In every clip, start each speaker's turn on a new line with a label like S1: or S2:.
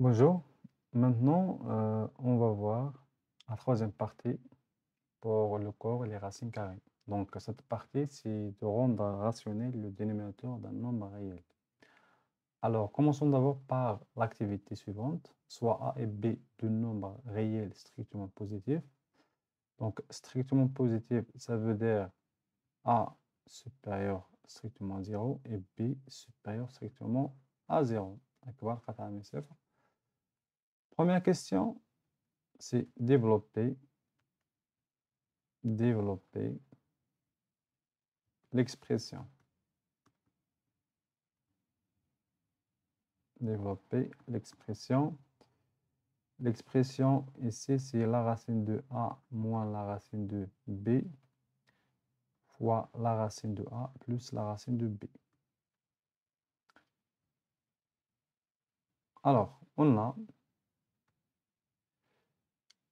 S1: Bonjour. Maintenant, on va voir la troisième partie pour le corps et les racines carrées. Donc, cette partie, c'est de rendre rationnel le dénominateur d'un nombre réel. Alors, commençons d'abord par l'activité suivante, soit A et B, deux nombres réels strictement positifs. Donc, strictement positif, ça veut dire A supérieur strictement à 0 et B supérieur strictement à 0. Première question, c'est développer l'expression. Développer l'expression. L'expression ici, c'est la racine de A moins la racine de B fois la racine de A plus la racine de B. Alors, on a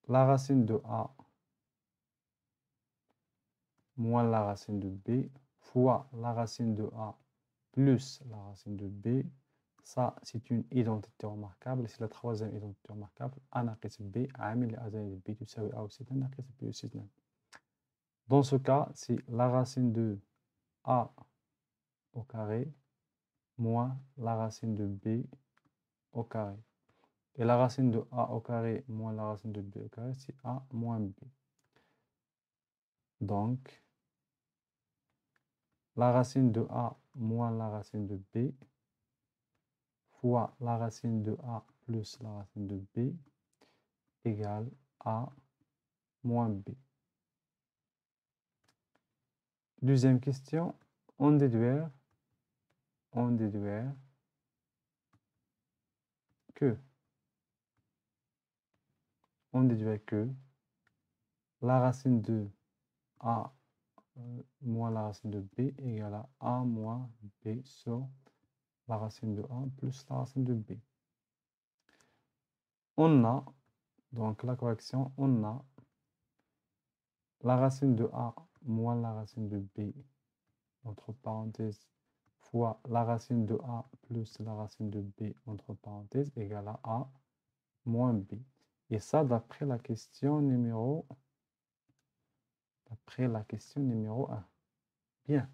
S1: la racine de A moins la racine de B fois la racine de A plus la racine de B. Ça, c'est une identité remarquable. C'est la troisième identité remarquable. A ناقص B عامل لأزايد B تساوي A أس 2 ناقص B أس 2. Dans ce cas, c'est la racine de A au carré moins la racine de B au carré. Et la racine de A au carré moins la racine de B au carré, c'est A moins B. Donc, la racine de A moins la racine de B fois la racine de A plus la racine de B égale A moins B. Deuxième question, on déduire que la racine de A moins la racine de B égale à A moins B sur la racine de A plus la racine de B. On a, donc la correction, on a la racine de A moins la racine de B, entre parenthèses, fois la racine de A plus la racine de B, entre parenthèses, égale à A moins B. Et ça, d'après la question numéro 1. Bien.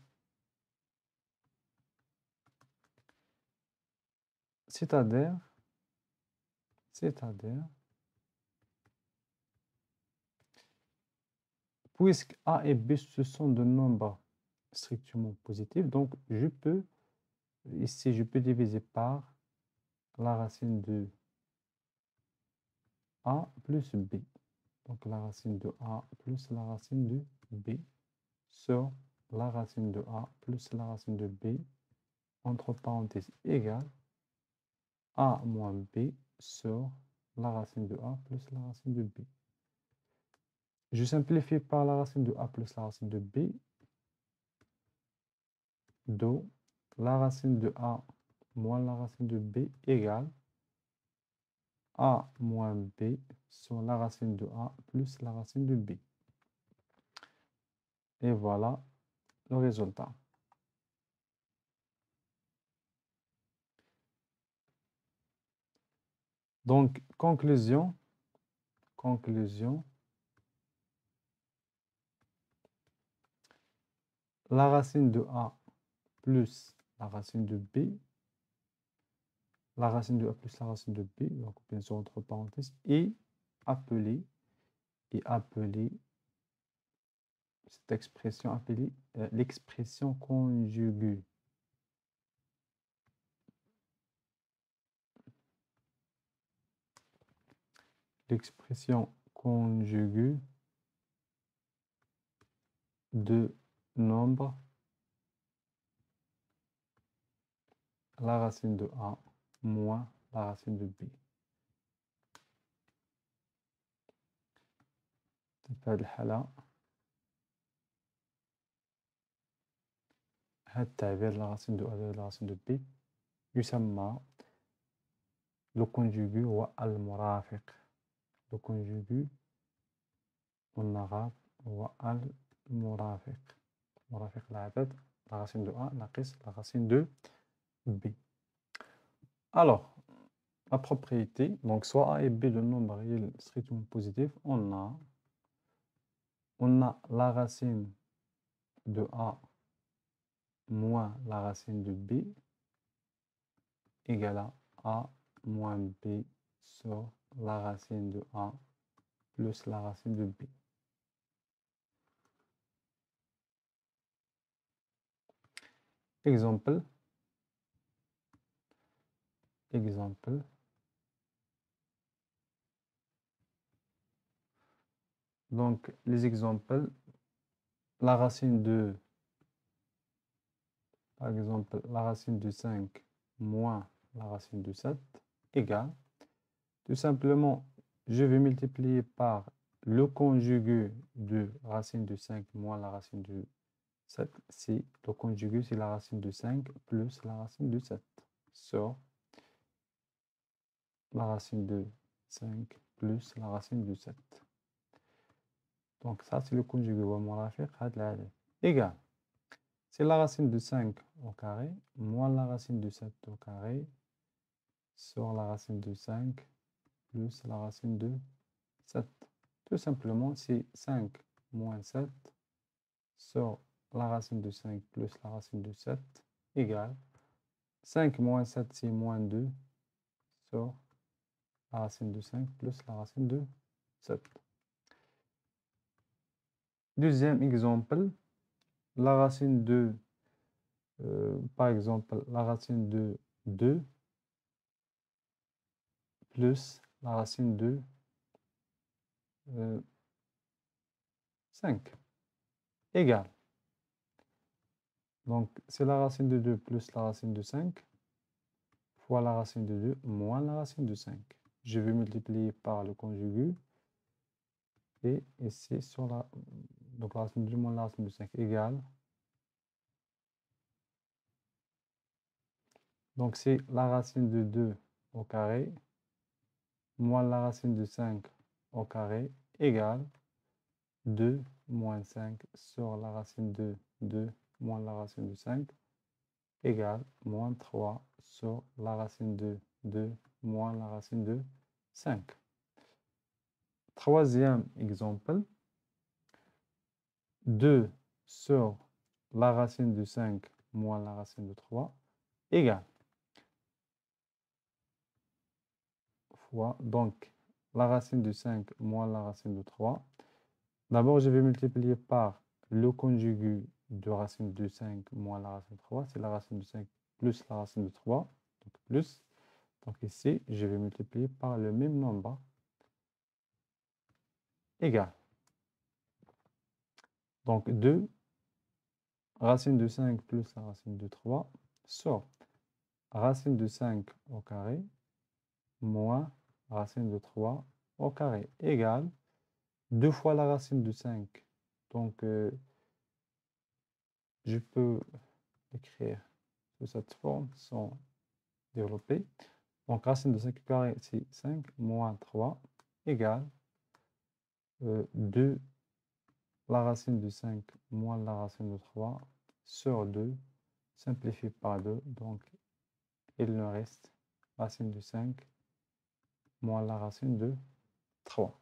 S1: C'est-à-dire, puisque A et B, ce sont de nombres strictement positifs, donc ici, je peux diviser par la racine de A plus B. Donc la racine de A plus la racine de B sur la racine de A plus la racine de B, entre parenthèses, égale A moins B sur la racine de A plus la racine de B. Je simplifie par la racine de A plus la racine de B, d'où la racine de A moins la racine de B égale A moins B sur la racine de A plus la racine de B. Et voilà le résultat. Donc, conclusion, la racine de A plus la racine de B, la racine de A plus la racine de B, donc bien sûr entre parenthèses, et appeler cette expression appelée l'expression conjuguée. L'expression conjuguée de nombre la racine de A moins la racine de B. في هذه الحالة هذا التعبير la racine de A زائد la racine de B يسمى le conjugué هو المرافق. le conjugué en arabe هو المرافق. مرافق العدد la racine de A ناقص la racine de B. Alors, la propriété, donc soit A et B, le nombre réel strictement positif, on a la racine de A moins la racine de B égale à A moins B sur la racine de A plus la racine de B. Exemple. Donc, les exemples, la racine de, par exemple, la racine de 5 moins la racine de 7 égale, tout simplement, je vais multiplier par le conjugué de racine de 5 moins la racine de 7. Si le conjugué, c'est la racine de 5 plus la racine de 7 sur la racine de 5 plus la racine de 7. Donc, ça, c'est le conjugué. Égal. C'est la racine de 5 au carré moins la racine de 7 au carré sur la racine de 5 plus la racine de 7. Tout simplement, c'est 5 moins 7 sur la racine de 5 plus la racine de 7 égale 5 moins 7, c'est moins 2 sur la racine de 5 plus la racine de 7. Deuxième exemple, la racine de, par exemple, la racine de 2 plus la racine de 5 égale. Donc, c'est la racine de 2 plus la racine de 5 fois la racine de 2 moins la racine de 5. Je vais multiplier par le conjugué. Et ici, sur la, donc la racine de 2 moins la racine de 5 égale. Donc, c'est la racine de 2 au carré moins la racine de 5 au carré égale 2 moins 5 sur la racine de 2 moins la racine de 5 égale moins 3 sur la racine de 2 moins la racine de 5. Troisième exemple, 2 sur la racine de 5 moins la racine de 3 égale fois, donc, la racine de 5 moins la racine de 3. D'abord, je vais multiplier par le conjugué de racine de 5 moins la racine de 3. C'est la racine de 5 plus la racine de 3. Donc, plus. Donc, ici, je vais multiplier par le même nombre. Égal. Donc, 2, racine de 5 plus la racine de 3 sur racine de 5 au carré moins racine de 3 au carré égale 2 fois la racine de 5. Donc, je peux écrire de cette forme sans développer. Donc, racine de 5 au carré, c'est 5 moins 3 égale 2 la racine de 5 moins la racine de 3 sur 2, simplifié par 2. Donc, il nous reste racine de 5 moins la racine de 3.